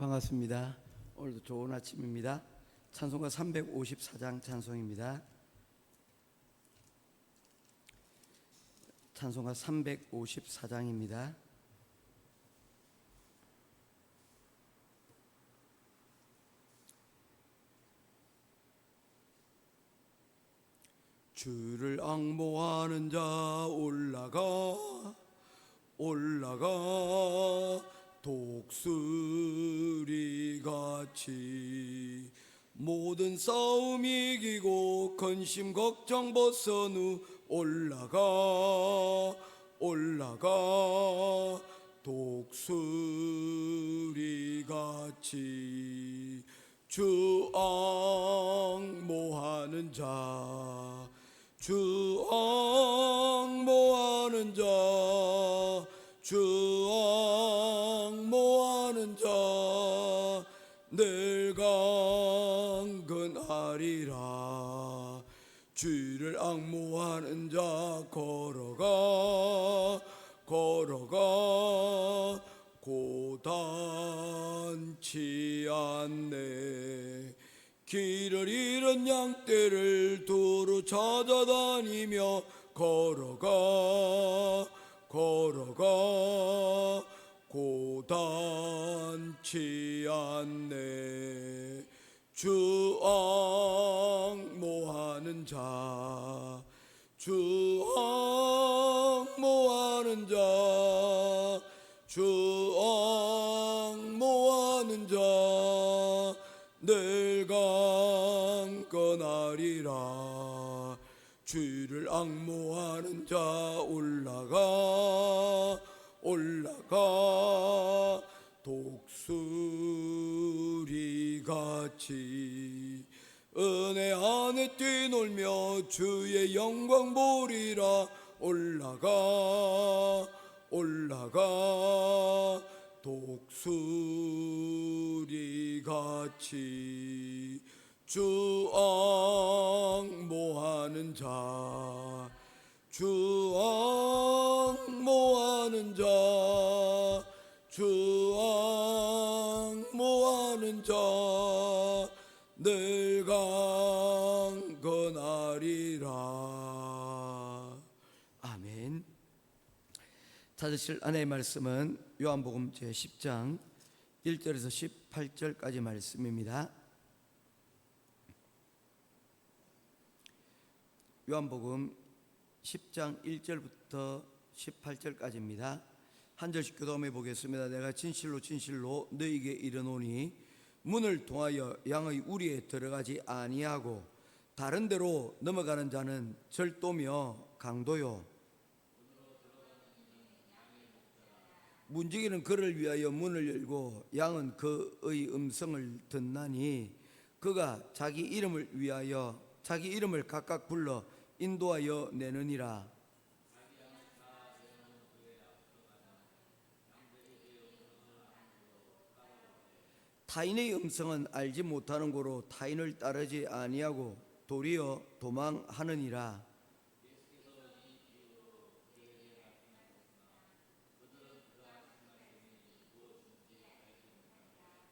반갑습니다. 오늘도 좋은 아침입니다. 찬송가 354장 찬송입니다. 찬송가 354장입니다. 주를 앙모하는 자 올라가 독수리같이 모든 싸움 이기고 근심 걱정 벗은 후 올라가 독수리같이 주 앙모하는 자 늘 강건하리라. 주를 앙모하는 자 걸어가 고단치 않네. 길을 잃은 양떼를 두루 찾아다니며 걸어가 고단치 않네. 주 앙모하는 자 늘 강건하리라. 주를 앙모하는 자 올라가 독수리같이 은혜 안에 뛰놀며 주의 영광 보리라. 올라가 독수리같이 주 앙모하는 자 늘 강건하리라. 아멘. 찾으실 하나님의 말씀은 요한복음 제10장 1절에서 18절까지 말씀입니다. 요한복음 10장 1절부터 18절까지입니다. 한 절씩 교독해 보겠습니다. 내가 진실로 너희에게 이르노니 문을 통하여 양의 우리에 들어가지 아니하고 다른 데로 넘어가는 자는 절도며 강도요 문지기는 그를 위하여 문을 열고 양은 그의 음성을 듣나니 그가 자기 이름을 각각 불러 인도하여 내느니라. 타인의 음성은 알지 못하는 고로 타인을 따르지 아니하고 도리어 도망하느니라.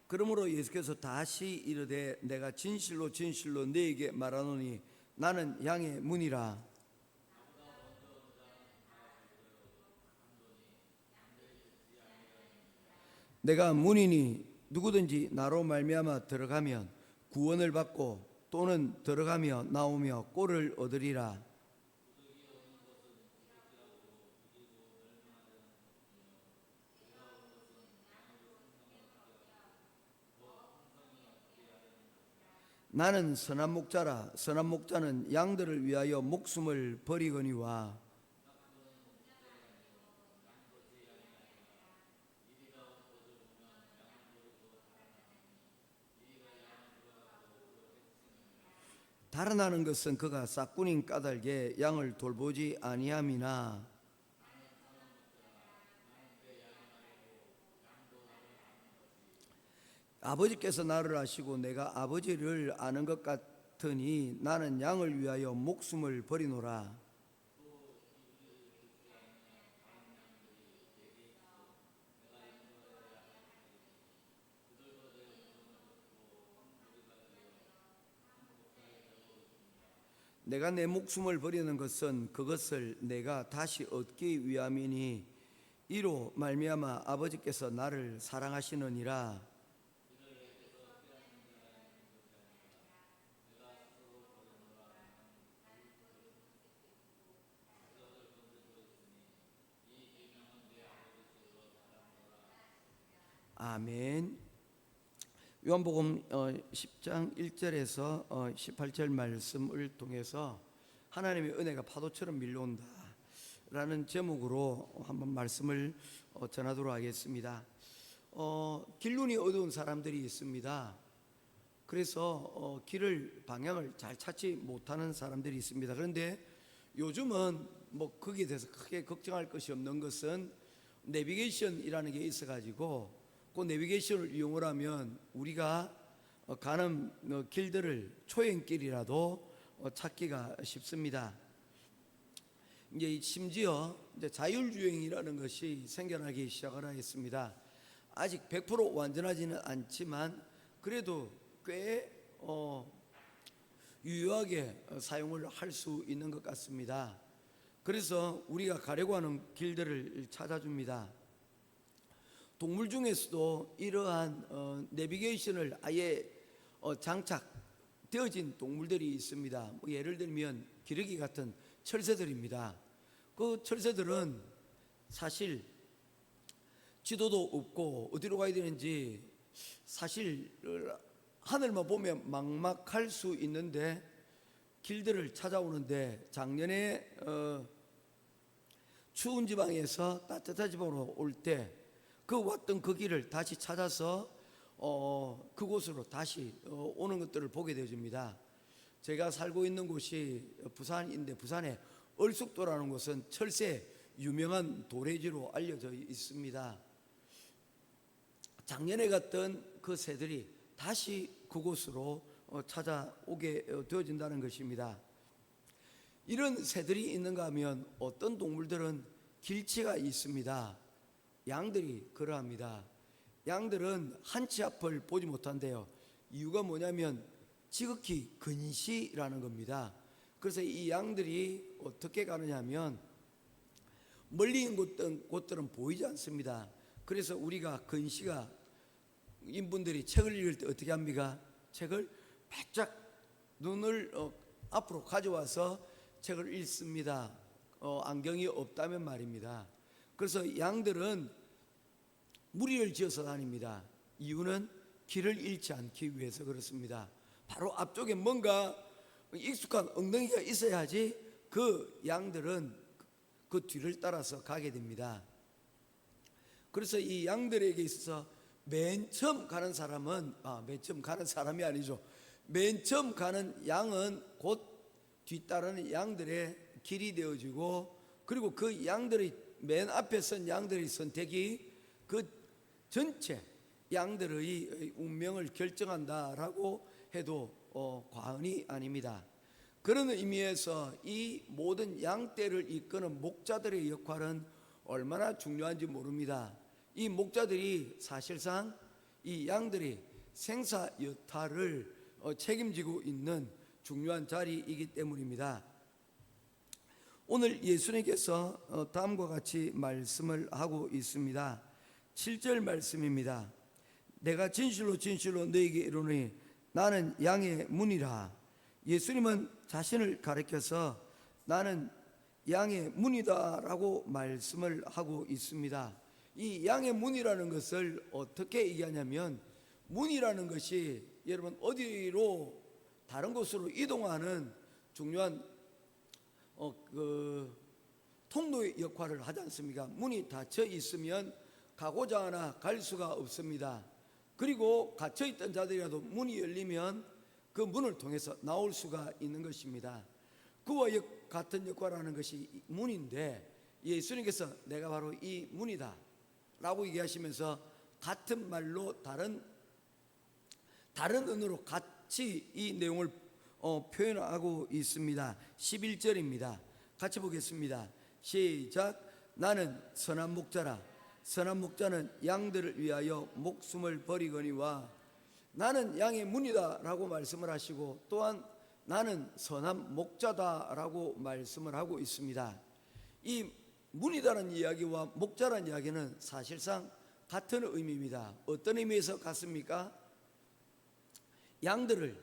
그러므로 예수께서 다시 이르되 내가 진실로 너희에게 말하노니 나는 양의 문이라. 내가 문이니 누구든지 나로 말미암아 들어가면 구원을 받고 또는 들어가며 나오며 꼴을 얻으리라. 나는 선한 목자라. 선한 목자는 양들을 위하여 목숨을 버리거니와 달아나는 것은 그가 싹군인 까닭에 양을 돌보지 아니함이나 아버지께서 나를 아시고 내가 아버지를 아는 것 같으니 나는 양을 위하여 목숨을 버리노라. 내가 내 목숨을 버리는 것은 그것을 내가 다시 얻기 위함이니 이로 말미암아 아버지께서 나를 사랑하시느니라. 아멘. 요한복음 10장 1절에서 18절 말씀을 통해서 하나님의 은혜가 파도처럼 밀려온다 라는 제목으로 한번 말씀을 전하도록 하겠습니다. 길눈이 어두운 사람들이 있습니다. 그래서 길을 방향을 잘 찾지 못하는 사람들이 있습니다. 그런데 요즘은 뭐 거기에 대해서 크게 걱정할 것이 없는 것은 내비게이션이라는 게 있어가지고 그 내비게이션을 이용을 하면 우리가 가는 길들을 초행길이라도 찾기가 쉽습니다. 이제 심지어 이제 자율주행이라는 것이 생겨나기 시작을 하겠습니다. 아직 100% 완전하지는 않지만 그래도 꽤 유효하게 사용을 할 수 있는 것 같습니다. 그래서 우리가 가려고 하는 길들을 찾아줍니다. 동물 중에서도 이러한 내비게이션을 아예 장착되어진 동물들이 있습니다. 뭐 예를 들면 기러기 같은 철새들입니다. 그 철새들은 사실 지도도 없고 어디로 가야 되는지 사실 하늘만 보면 막막할 수 있는데 길들을 찾아오는데 작년에 추운 지방에서 따뜻한 지방으로 올 때 그 왔던 그 길을 다시 찾아서 그곳으로 다시 오는 것들을 보게 되어집니다. 제가 살고 있는 곳이 부산인데 부산에 얼숙도라는 곳은 철새 유명한 도래지로 알려져 있습니다. 작년에 갔던 그 새들이 다시 그곳으로 찾아오게 되어진다는 것입니다. 이런 새들이 있는가 하면 어떤 동물들은 길치가 있습니다. 양들이 그러합니다. 양들은 한치 앞을 보지 못한대요. 이유가 뭐냐면 지극히 근시라는 겁니다. 그래서 이 양들이 어떻게 가느냐 하면 멀리 있는 곳들은 보이지 않습니다. 그래서 우리가 근시가 인분들이 책을 읽을 때 어떻게 합니까? 책을 바짝 눈을 앞으로 가져와서 책을 읽습니다. 안경이 없다면 말입니다. 그래서 양들은 무리를 지어서 다닙니다. 이유는 길을 잃지 않기 위해서 그렇습니다. 바로 앞쪽에 뭔가 익숙한 엉덩이가 있어야지 그 양들은 그 뒤를 따라서 가게 됩니다. 그래서 이 양들에게 있어서 맨 처음 가는 사람은 맨 처음 가는 사람이 아니죠. 맨 처음 가는 양은 곧 뒤따르는 양들의 길이 되어지고 그리고 그 양들의 맨 앞에 선 양들의 선택이 그 전체 양들의 운명을 결정한다라고 해도 과언이 아닙니다. 그런 의미에서 이 모든 양떼를 이끄는 목자들의 역할은 얼마나 중요한지 모릅니다. 이 목자들이 사실상 이 양들이 생사 여타를 책임지고 있는 중요한 자리이기 때문입니다. 오늘 예수님께서 다음과 같이 말씀을 하고 있습니다. 7절 말씀입니다. 내가 진실로 진실로 너에게 이르노니 나는 양의 문이라. 예수님은 자신을 가리켜서 나는 양의 문이다 라고 말씀을 하고 있습니다. 이 양의 문이라는 것을 어떻게 얘기하냐면 문이라는 것이 여러분 어디로 다른 곳으로 이동하는 중요한 통로의 역할을 하지 않습니까? 문이 닫혀 있으면 가고자 하나 갈 수가 없습니다. 그리고 갇혀 있던 자들이라도 문이 열리면 그 문을 통해서 나올 수가 있는 것입니다. 그와 같은 역할을 하는 것이 문인데 예수님께서 내가 바로 이 문이다 라고 얘기하시면서 같은 말로 다른 언어로 같이 이 내용을 표현하고 있습니다. 11절입니다. 같이 보겠습니다. 시작. 나는 선한 목자라. 선한 목자는 양들을 위하여 목숨을 버리거니와. 나는 양의 문이다 라고 말씀을 하시고 또한 나는 선한 목자다라고 말씀을 하고 있습니다. 이 문이다라는 이야기와 목자라는 이야기는 사실상 같은 의미입니다. 어떤 의미에서 같습니까? 양들을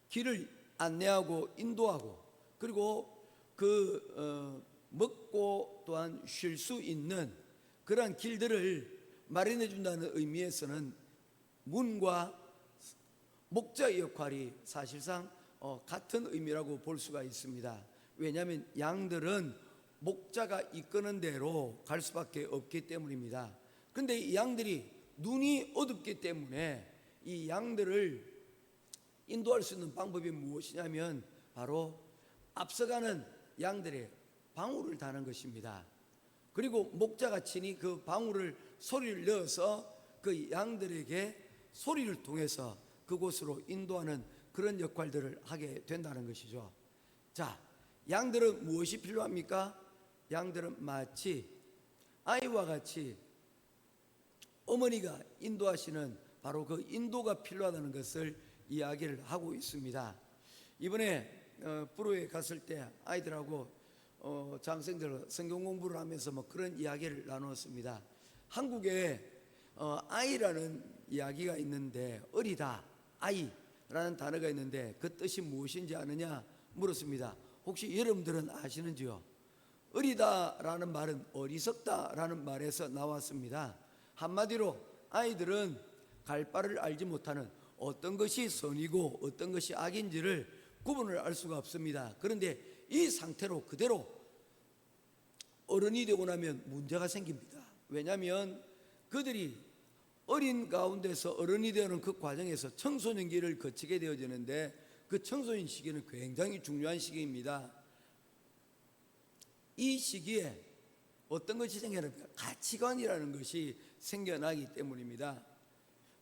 길을 안내하고 인도하고, 그리고 먹고 또한 쉴 수 있는 그러한 길들을 마련해 준다는 의미에서는 문과 목자의 역할이 사실상 같은 의미라고 볼 수가 있습니다. 왜냐하면 양들은 목자가 이끄는 대로 갈 수밖에 없기 때문입니다. 그런데 이 양들이 눈이 어둡기 때문에 이 양들을 인도할 수 있는 방법이 무엇이냐면 바로 앞서가는 양들의 방울을 다는 것입니다. 그리고 목자가 친히 그 방울을 소리를 내어서 그 양들에게 소리를 통해서 그곳으로 인도하는 그런 역할들을 하게 된다는 것이죠. 자, 양들은 무엇이 필요합니까? 양들은 마치 아이와 같이 어머니가 인도하시는 바로 그 인도가 필요하다는 것을 이야기를 하고 있습니다. 이번에 부로에 갔을 때 아이들하고 장생들 성경 공부를 하면서 뭐 그런 이야기를 나누었습니다. 한국에 아이라는 이야기가 있는데, 어리다, 아이라는 단어가 있는데 그 뜻이 무엇인지 아느냐 물었습니다. 혹시 여러분들은 아시는지요? 어리다라는 말은 어리석다라는 말에서 나왔습니다. 한마디로 아이들은 갈 바를 알지 못하는, 어떤 것이 선이고 어떤 것이 악인지를 구분을 알 수가 없습니다. 그런데 이 상태로 그대로 어른이 되고 나면 문제가 생깁니다. 왜냐하면 그들이 어린 가운데서 어른이 되는 그 과정에서 청소년기를 거치게 되어지는데, 그 청소년 시기는 굉장히 중요한 시기입니다. 이 시기에 어떤 것이 생겨납니까? 가치관이라는 것이 생겨나기 때문입니다.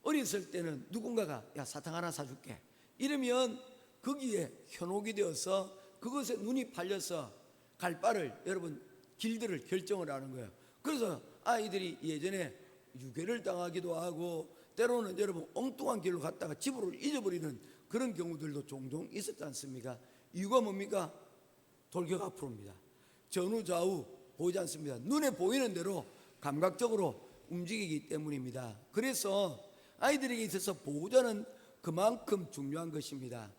어렸을 때는 누군가가 야, 사탕 하나 사줄게 이러면 거기에 현혹이 되어서 그것에 눈이 팔려서 갈 바를, 여러분, 길들을 결정을 하는 거예요. 그래서 아이들이 예전에 유괴를 당하기도 하고, 때로는 여러분 엉뚱한 길로 갔다가 집으로 잊어버리는 그런 경우들도 종종 있었지 않습니까? 이유가 뭡니까? 돌격 앞으로입니다. 전후 좌우 보이지 않습니다. 눈에 보이는 대로 감각적으로 움직이기 때문입니다. 그래서 아이들에게 있어서 보호자는 그만큼 중요한 것입니다.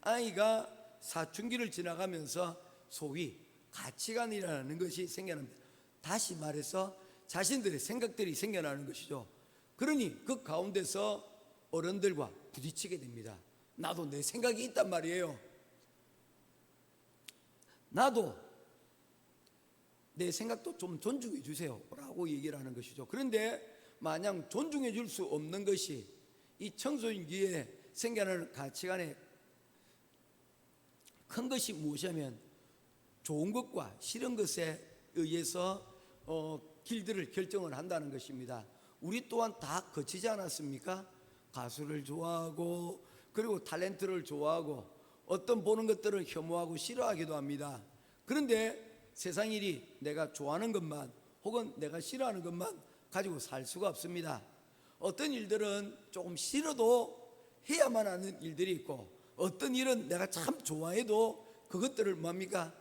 아이가 사춘기를 지나가면서 소위 가치관이라는 것이 생겨납니다. 다시 말해서 자신들의 생각들이 생겨나는 것이죠. 그러니 그 가운데서 어른들과 부딪히게 됩니다. 나도 내 생각이 있단 말이에요. 나도 내 생각도 좀 존중해 주세요 라고 얘기를 하는 것이죠. 그런데 마냥 존중해 줄 수 없는 것이 이 청소년기에 생겨나는 가치관의 큰 것이 무엇이냐면 좋은 것과 싫은 것에 의해서 길들을 결정을 한다는 것입니다. 우리 또한 다 거치지 않았습니까? 가수를 좋아하고, 그리고 탤런트를 좋아하고, 어떤 보는 것들을 혐오하고 싫어하기도 합니다. 그런데 세상 일이 내가 좋아하는 것만 혹은 내가 싫어하는 것만 가지고 살 수가 없습니다. 어떤 일들은 조금 싫어도 해야만 하는 일들이 있고, 어떤 일은 내가 참 좋아해도 그것들을 뭡니까?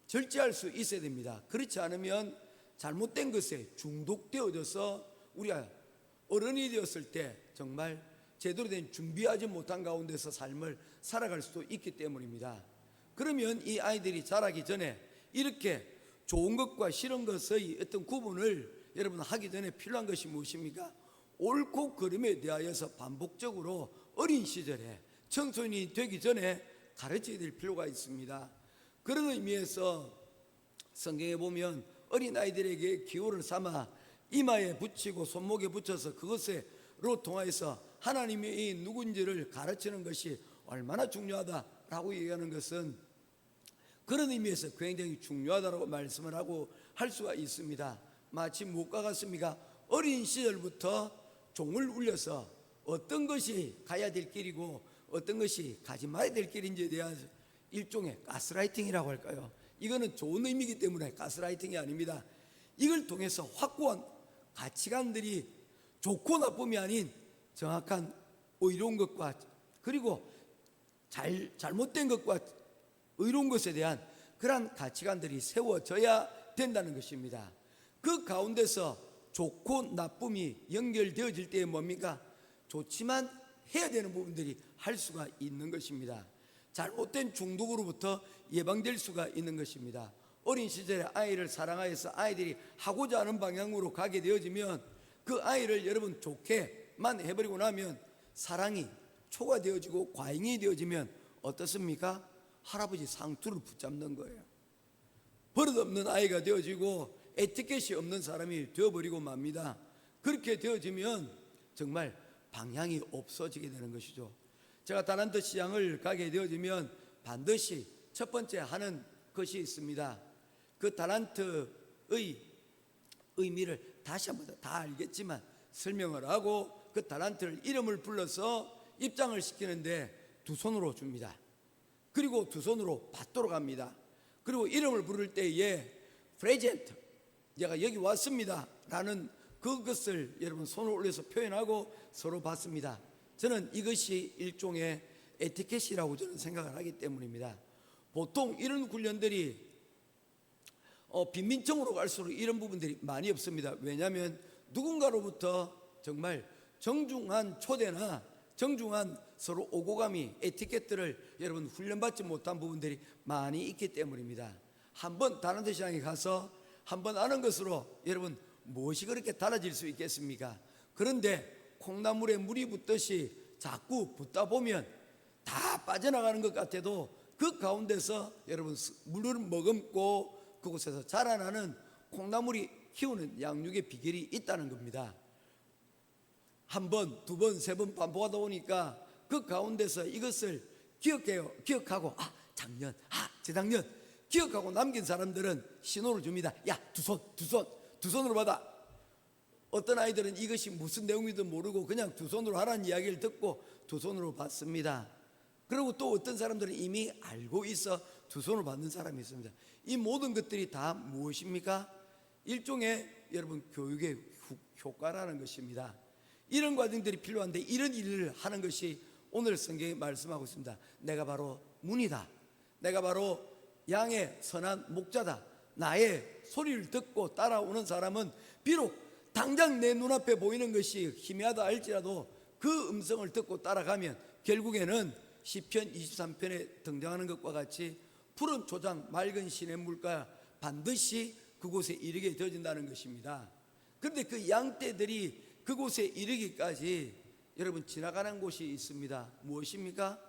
절제할 수 있어야 됩니다. 그렇지 않으면 잘못된 것에 중독되어져서 우리가 어른이 되었을 때 정말 제대로 된 준비하지 못한 가운데서 삶을 살아갈 수도 있기 때문입니다. 그러면 이 아이들이 자라기 전에 이렇게 좋은 것과 싫은 것의 어떤 구분을 여러분 하기 전에 필요한 것이 무엇입니까? 옳고 그름에 대하여서 반복적으로 어린 시절에 청소년이 되기 전에 가르쳐야 될 필요가 있습니다. 그런 의미에서 성경에 보면 어린아이들에게 기호를 삼아 이마에 붙이고 손목에 붙여서 그것으로 통하여서 하나님이 누군지를 가르치는 것이 얼마나 중요하다라고 얘기하는 것은 그런 의미에서 굉장히 중요하다고 말씀을 하고 할 수가 있습니다. 마치 무엇과 같습니까? 어린 시절부터 종을 울려서 어떤 것이 가야 될 길이고 어떤 것이 가지 말아야 될 길인지에 대한 일종의 가스라이팅이라고 할까요? 이거는 좋은 의미이기 때문에 가스라이팅이 아닙니다. 이걸 통해서 확고한 가치관들이 좋고 나쁨이 아닌 정확한 의로운 것과, 그리고 잘못된 것과 의로운 것에 대한 그러한 가치관들이 세워져야 된다는 것입니다. 그 가운데서 좋고 나쁨이 연결되어질 때에 뭡니까? 좋지만 해야 되는 부분들이 할 수가 있는 것입니다. 잘못된 중독으로부터 예방될 수가 있는 것입니다. 어린 시절에 아이를 사랑하여서 아이들이 하고자 하는 방향으로 가게 되어지면 그 아이를 여러분 좋게만 해버리고 나면 사랑이 초과되어지고 과잉이 되어지면 어떻습니까? 할아버지 상투를 붙잡는 거예요. 버릇없는 아이가 되어지고 에티켓이 없는 사람이 되어버리고 맙니다. 그렇게 되어지면 정말 방향이 없어지게 되는 것이죠. 제가 달란트 시장을 가게 되어지면 반드시 첫 번째 하는 것이 있습니다. 그 달란트의 의미를 다시 한번 다 알겠지만 설명을 하고 그 달란트를 이름을 불러서 입장을 시키는데 두 손으로 줍니다. 그리고 두 손으로 받도록 합니다. 그리고 이름을 부를 때에 프레젠트, 내가 여기 왔습니다 라는 그것을 여러분 손을 올려서 표현하고 서로 받습니다. 저는 이것이 일종의 에티켓이라고 저는 생각을 하기 때문입니다. 보통 이런 훈련들이 빈민청으로 갈수록 이런 부분들이 많이 없습니다. 왜냐하면 누군가로부터 정말 정중한 초대나 정중한 서로 오고감이 에티켓들을 여러분 훈련받지 못한 부분들이 많이 있기 때문입니다. 한번 달란트 시장에 가서 한번 아는 것으로 여러분 무엇이 그렇게 달라질 수 있겠습니까? 그런데 콩나물에 물이 붙듯이 자꾸 붙다 보면 다 빠져나가는 것 같아도 그 가운데서 여러분 물을 머금고 그곳에서 자라나는 콩나물이 키우는 양육의 비결이 있다는 겁니다. 한 번, 두 번, 세 번 반복하다 보니까 그 가운데서 이것을 기억하고 작년, 재작년 기억하고 남긴 사람들은 신호를 줍니다. 야, 두 손으로 받아. 어떤 아이들은 이것이 무슨 내용이든 모르고 그냥 두 손으로 하라는 이야기를 듣고 두 손으로 받습니다. 그리고 또 어떤 사람들은 이미 알고 있어 두 손으로 받는 사람이 있습니다. 이 모든 것들이 다 무엇입니까? 일종의 여러분 교육의 효과라는 것입니다. 이런 과정들이 필요한데 이런 일을 하는 것이 오늘 성경에 말씀하고 있습니다. 내가 바로 문이다. 내가 바로 양의 선한 목자다. 나의 소리를 듣고 따라오는 사람은 비록 당장 내 눈앞에 보이는 것이 희미하다 할지라도 그 음성을 듣고 따라가면 결국에는 시편 23편에 등장하는 것과 같이 푸른 초장 맑은 시냇물가 반드시 그곳에 이르게 되어진다는 것입니다. 그런데 그 양떼들이 그곳에 이르기까지 여러분 지나가는 곳이 있습니다. 무엇입니까?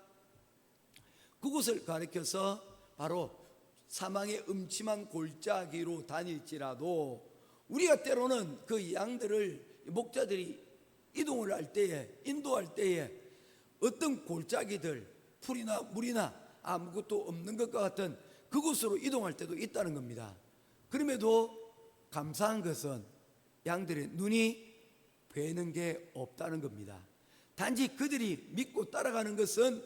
그곳을 가리켜서 바로 사망의 음침한 골짜기로 다닐지라도 우리가 때로는 그 양들을 목자들이 이동을 할 때에 인도할 때에 어떤 골짜기들 풀이나 물이나 아무것도 없는 것과 같은 그곳으로 이동할 때도 있다는 겁니다. 그럼에도 감사한 것은 양들의 눈이 뵈는 게 없다는 겁니다. 단지 그들이 믿고 따라가는 것은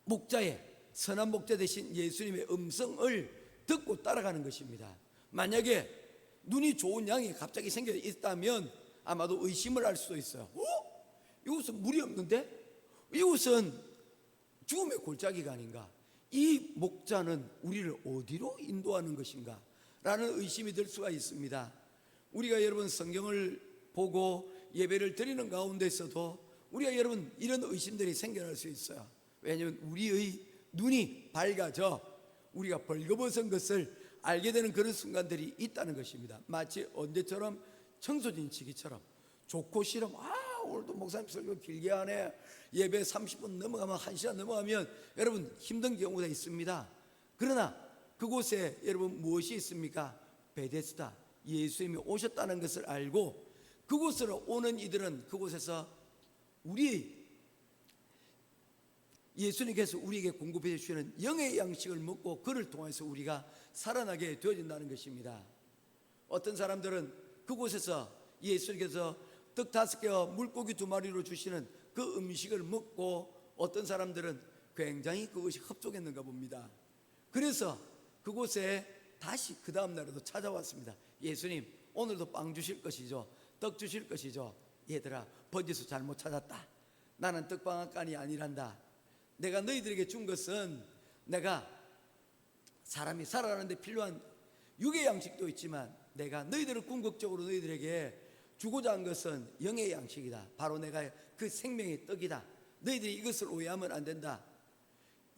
목자의 선한 목자 되신 예수님의 음성을 듣고 따라가는 것입니다. 만약에 눈이 좋은 양이 갑자기 생겨 있다면 아마도 의심을 할 수도 있어요. 이곳은 물이 없는데? 이곳은 죽음의 골짜기가 아닌가? 이 목자는 우리를 어디로 인도하는 것인가? 라는 의심이 들 수가 있습니다. 우리가 여러분 성경을 보고 예배를 드리는 가운데서도 우리가 여러분 이런 의심들이 생겨날 수 있어요. 왜냐하면 우리의 눈이 밝아져 우리가 벌거벗은 것을 알게 되는 그런 순간들이 있다는 것입니다. 마치 언제처럼 청소년 시기처럼 좋고 싫으면 오늘도 목사님 설교 길게 하네. 예배 30분 넘어가면 1시간 넘어가면 여러분 힘든 경우가 있습니다. 그러나 그곳에 여러분 무엇이 있습니까? 베데스다 예수님이 오셨다는 것을 알고 그곳으로 오는 이들은 그곳에서 예수님께서 우리에게 공급해 주시는 영의 양식을 먹고 그를 통해서 우리가 살아나게 되어진다는 것입니다. 어떤 사람들은 그곳에서 예수님께서 떡 5개와 물고기 2마리로 주시는 그 음식을 먹고 어떤 사람들은 굉장히 그것이 흡족했는가 봅니다. 그래서 그곳에 다시 그 다음 날에도 찾아왔습니다. 예수님 오늘도 빵 주실 것이죠. 떡 주실 것이죠. 얘들아 번지수 잘못 찾았다. 나는 떡방앗간이 아니란다. 내가 너희들에게 준 것은 내가 사람이 살아가는데 필요한 육의 양식도 있지만 내가 너희들을 궁극적으로 너희들에게 주고자 한 것은 영의 양식이다. 바로 내가 그 생명의 떡이다. 너희들이 이것을 오해하면 안 된다.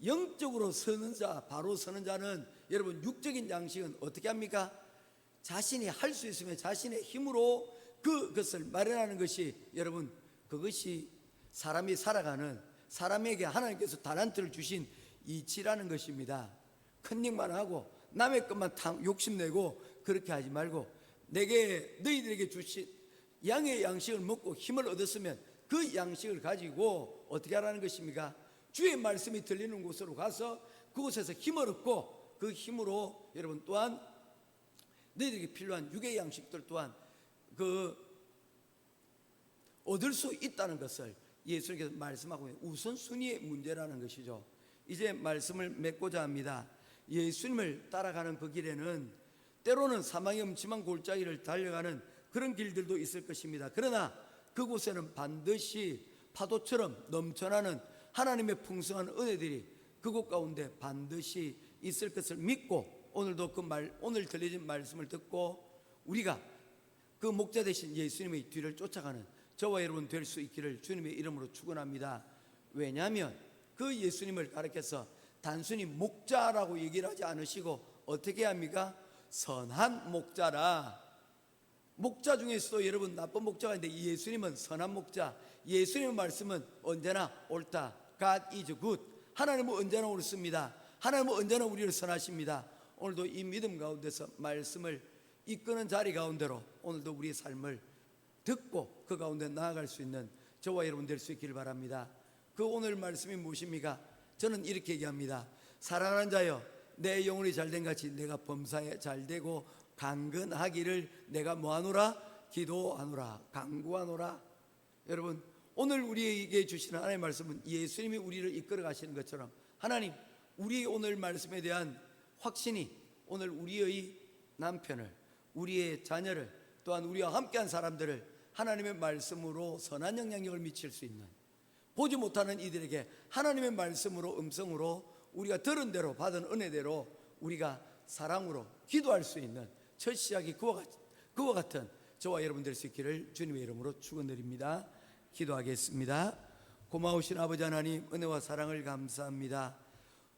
영적으로 서는 자, 바로 서는 자는 여러분 육적인 양식은 어떻게 합니까? 자신이 할 수 있으면 자신의 힘으로 그것을 마련하는 것이 여러분 그것이 사람이 살아가는 사람에게 하나님께서 달란트를 주신 이치라는 것입니다. 큰 일만 하고 남의 것만 욕심내고 그렇게 하지 말고 내게 너희들에게 주신 양의 양식을 먹고 힘을 얻었으면 그 양식을 가지고 어떻게 하라는 것입니까? 주의 말씀이 들리는 곳으로 가서 그곳에서 힘을 얻고 그 힘으로 여러분 또한 너희들에게 필요한 육의 양식들 또한 얻을 수 있다는 것을 예수님께서 말씀하고 있는 우선순위의 문제라는 것이죠. 이제 말씀을 맺고자 합니다. 예수님을 따라가는 그 길에는 때로는 사망의 음침한 골짜기를 달려가는 그런 길들도 있을 것입니다. 그러나 그곳에는 반드시 파도처럼 넘쳐나는 하나님의 풍성한 은혜들이 그곳 가운데 반드시 있을 것을 믿고 오늘도 오늘 들려진 말씀을 듣고 우리가 그 목자 되신 예수님의 뒤를 쫓아가는 저와 여러분 될 수 있기를 주님의 이름으로 축원합니다. 왜냐하면 그 예수님을 가르쳐서 단순히 목자라고 얘기를 하지 않으시고 어떻게 합니까? 선한 목자라. 목자 중에서도 여러분 나쁜 목자가 있는데 예수님은 선한 목자. 예수님의 말씀은 언제나 옳다. God is good. 하나님은 언제나 옳습니다. 하나님은 언제나 우리를 선하십니다. 오늘도 이 믿음 가운데서 말씀을 이끄는 자리 가운데로 오늘도 우리의 삶을 듣고 그 가운데 나아갈 수 있는 저와 여러분 될 수 있기를 바랍니다. 그 오늘 말씀이 무엇입니까? 저는 이렇게 얘기합니다. 사랑하는 자여, 내 영혼이 잘된 같이 내가 범사에 잘되고 강건하기를 내가 뭐하노라? 기도하노라, 강구하노라. 여러분 오늘 우리에게 주시는 하나님의 말씀은 예수님이 우리를 이끌어 가시는 것처럼 하나님 우리 오늘 말씀에 대한 확신이 오늘 우리의 남편을 우리의 자녀를 또한 우리와 함께한 사람들을 하나님의 말씀으로 선한 영향력을 미칠 수 있는 보지 못하는 이들에게 하나님의 말씀으로 음성으로 우리가 들은 대로 받은 은혜대로 우리가 사랑으로 기도할 수 있는 첫 시작이 그와 같은 저와 여러분 될 수 있기를 주님의 이름으로 축원드립니다. 기도하겠습니다. 고마우신 아버지 하나님 은혜와 사랑을 감사합니다.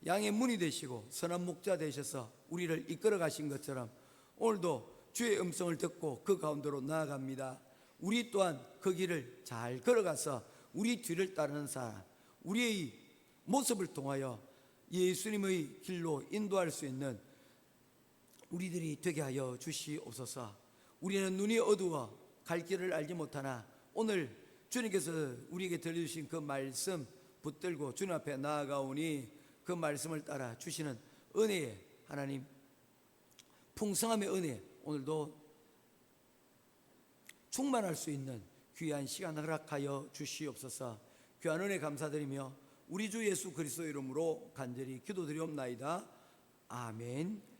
양의 문이 되시고 선한 목자 되셔서 우리를 이끌어 가신 것처럼 오늘도 주의 음성을 듣고 그 가운데로 나아갑니다. 우리 또한 그 길을 잘 걸어가서 우리 뒤를 따르는 사람, 우리의 모습을 통하여 예수님의 길로 인도할 수 있는 우리들이 되게 하여 주시옵소서. 우리는 눈이 어두워 갈 길을 알지 못하나 오늘 주님께서 우리에게 들려주신 그 말씀 붙들고 주님 앞에 나아가오니 그 말씀을 따라 주시는 은혜의 하나님 풍성함의 은혜 오늘도 충만할 수 있는 귀한 시간 허락하여 주시옵소서. 귀한 은혜 감사드리며 우리 주 예수 그리스도 이름으로 간절히 기도드리옵나이다. 아멘.